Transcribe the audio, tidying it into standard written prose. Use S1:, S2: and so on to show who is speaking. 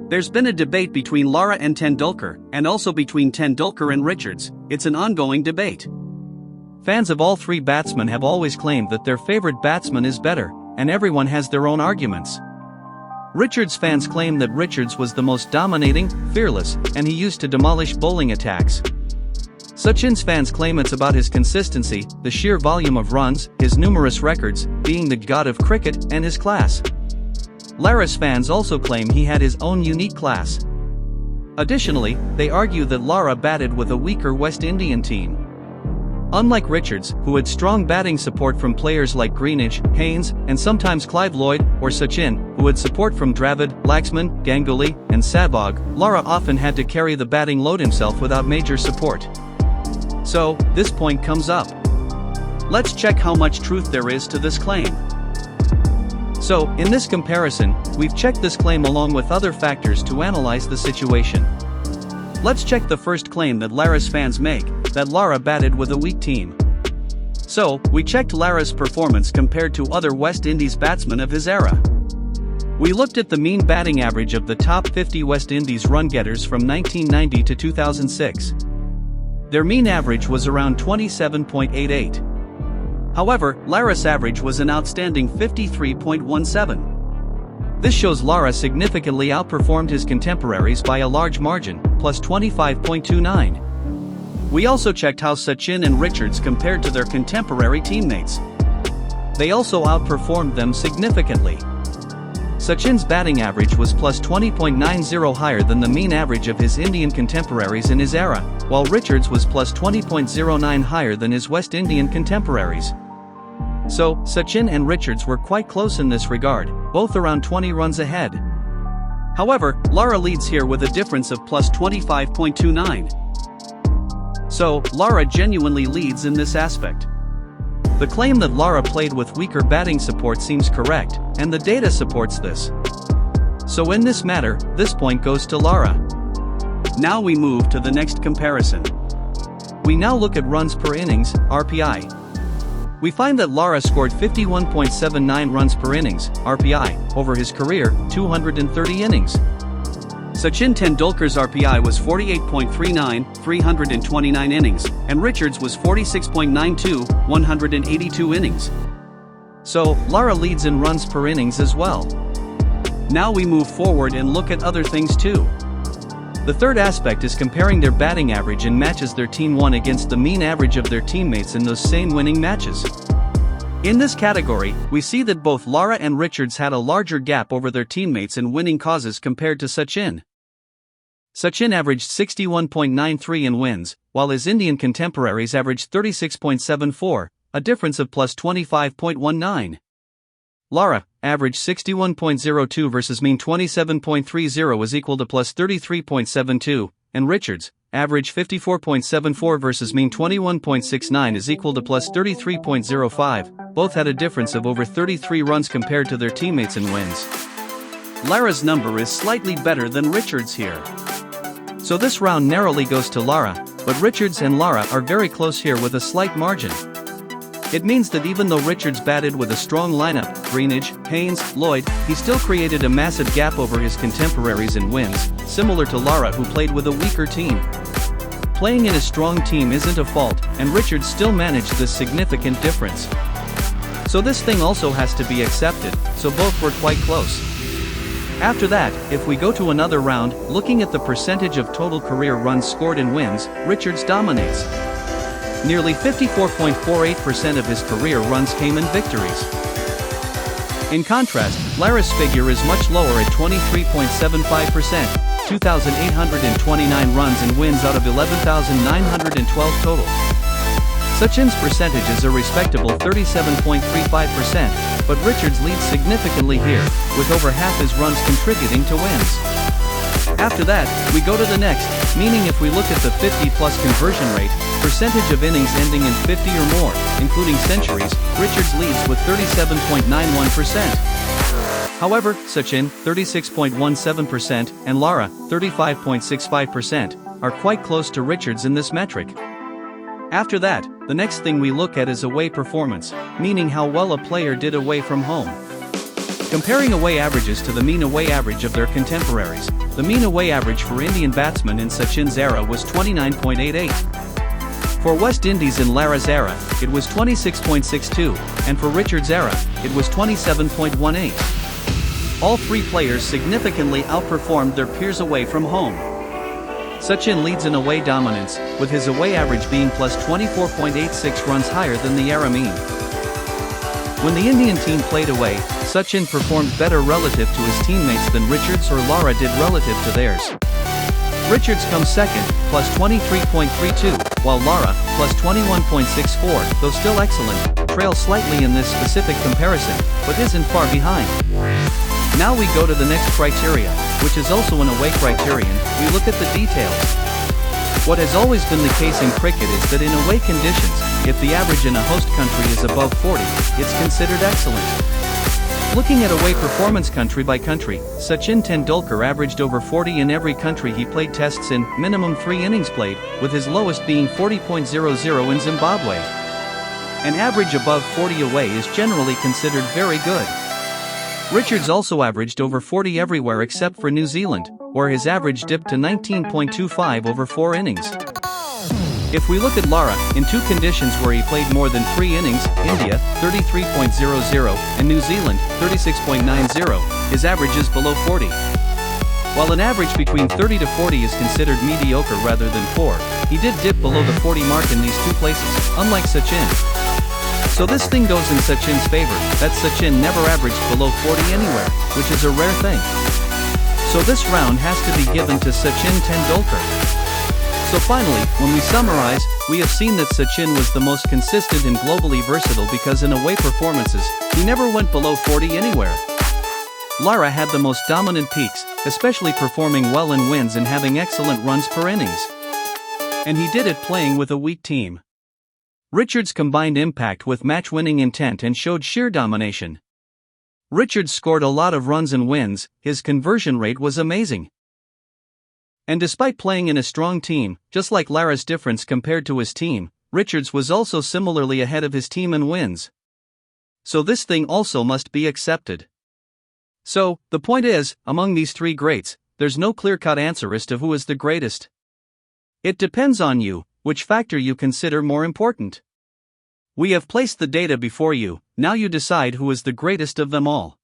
S1: There's been a debate between Lara and Tendulkar, and also between Tendulkar and Richards. It's an ongoing debate. Fans of all three batsmen have always claimed that their favorite batsman is better, and everyone has their own arguments. Richards fans claim that Richards was the most dominating, fearless, and he used to demolish bowling attacks. Sachin's fans claim it's about his consistency, the sheer volume of runs, his numerous records, being the god of cricket, and his class. Lara's fans also claim he had his own unique class. Additionally, they argue that Lara batted with a weaker West Indian team. Unlike Richards, who had strong batting support from players like Greenidge, Haynes, and sometimes Clive Lloyd, or Sachin, who had support from Dravid, Laxman, Ganguly, and Sehwag, Lara often had to carry the batting load himself without major support. So, this point comes up. Let's check how much truth there is to this claim. So, in this comparison, we've checked this claim along with other factors to analyze the situation. Let's check the first claim that Lara's fans make, that Lara batted with a weak team. So, we checked Lara's performance compared to other West Indies batsmen of his era. We looked at the mean batting average of the top 50 West Indies run-getters from 1990 to 2006. Their mean average was around 27.88. However, Lara's average was an outstanding 53.17. This shows Lara significantly outperformed his contemporaries by a large margin, plus 25.29. We also checked how Sachin and Richards compared to their contemporary teammates. They also outperformed them significantly. Sachin's batting average was plus 20.90 higher than the mean average of his Indian contemporaries in his era, while Richards was plus 20.09 higher than his West Indian contemporaries. So, Sachin and Richards were quite close in this regard, both around 20 runs ahead. However, Lara leads here with a difference of plus 25.29. So, Lara genuinely leads in this aspect. The claim that Lara played with weaker batting support seems correct, and the data supports this. So in this matter, this point goes to Lara. Now we move to the next comparison. We now look at runs per innings, RPI. We find that Lara scored 51.79 runs per innings, RPI, over his career, 230 innings. Sachin Tendulkar's RPI was 48.39, 329 innings, and Richards was 46.92, 182 innings. So, Lara leads in runs per innings as well. Now we move forward and look at other things too. The third aspect is comparing their batting average in matches their team won against the mean average of their teammates in those same winning matches. In this category, we see that both Lara and Richards had a larger gap over their teammates in winning causes compared to Sachin. Sachin averaged 61.93 in wins, while his Indian contemporaries averaged 36.74, a difference of plus 25.19. Lara averaged 61.02 versus mean 27.30 is equal to plus 33.72, and Richards averaged 54.74 versus mean 21.69 is equal to plus 33.05. Both had a difference of over 33 runs compared to their teammates in wins. Lara's number is slightly better than Richards here. So this round narrowly goes to Lara, but Richards and Lara are very close here with a slight margin. It means that even though Richards batted with a strong lineup, Greenidge, Haynes, Lloyd, he still created a massive gap over his contemporaries in wins, similar to Lara who played with a weaker team. Playing in a strong team isn't a fault, and Richards still managed this significant difference. So this thing also has to be accepted, so both were quite close. After that, if we go to another round, looking at the percentage of total career runs scored in wins, Richards dominates. Nearly 54.48% of his career runs came in victories. In contrast, Lara's figure is much lower at 23.75%, 2,829 runs and wins out of 11,912 total. Sachin's percentage is a respectable 37.35%, but Richards leads significantly here, with over half his runs contributing to wins. After that, we go to the next, meaning if we look at the 50-plus conversion rate, percentage of innings ending in 50 or more, including centuries, Richards leads with 37.91%. However, Sachin, 36.17%, and Lara, 35.65%, are quite close to Richards in this metric. After that, the next thing we look at is away performance, meaning how well a player did away from home. Comparing away averages to the mean away average of their contemporaries, the mean away average for Indian batsmen in Sachin's era was 29.88. For West Indies in Lara's era, it was 26.62, and for Richards' era, it was 27.18. All three players significantly outperformed their peers away from home. Sachin leads in away dominance, with his away average being plus 24.86 runs higher than the era mean. When the Indian team played away, Sachin performed better relative to his teammates than Richards or Lara did relative to theirs. Richards comes second, plus 23.32, while Lara, plus 21.64, though still excellent, trails slightly in this specific comparison, but isn't far behind. Now we go to the next criteria, which is also an away criterion. We look at the details. What has always been the case in cricket is that in away conditions, if the average in a host country is above 40, it's considered excellent. Looking at away performance country by country, Sachin Tendulkar averaged over 40 in every country he played tests in, minimum 3 innings played, with his lowest being 40.00 in Zimbabwe. An average above 40 away is generally considered very good. Richards also averaged over 40 everywhere except for New Zealand, where his average dipped to 19.25 over 4 innings. If we look at Lara, in 2 conditions where he played more than 3 innings, India, 33.00, and New Zealand, 36.90, his average is below 40. While an average between 30 to 40 is considered mediocre rather than poor, he did dip below the 40 mark in these 2 places, unlike Sachin. So this thing goes in Sachin's favor, that Sachin never averaged below 40 anywhere, which is a rare thing. So this round has to be given to Sachin Tendulkar. So finally, when we summarize, we have seen that Sachin was the most consistent and globally versatile because in away performances, he never went below 40 anywhere. Lara had the most dominant peaks, especially performing well in wins and having excellent runs per innings. And he did it playing with a weak team. Richards combined impact with match-winning intent and showed sheer domination. Richards scored a lot of runs and wins, his conversion rate was amazing. And despite playing in a strong team, just like Lara's difference compared to his team, Richards was also similarly ahead of his team in wins. So this thing also must be accepted. So, the point is, among these 3 greats, there's no clear-cut answer as to who is the greatest. It depends on you, which factor you consider more important. We have placed the data before you, now you decide who is the greatest of them all.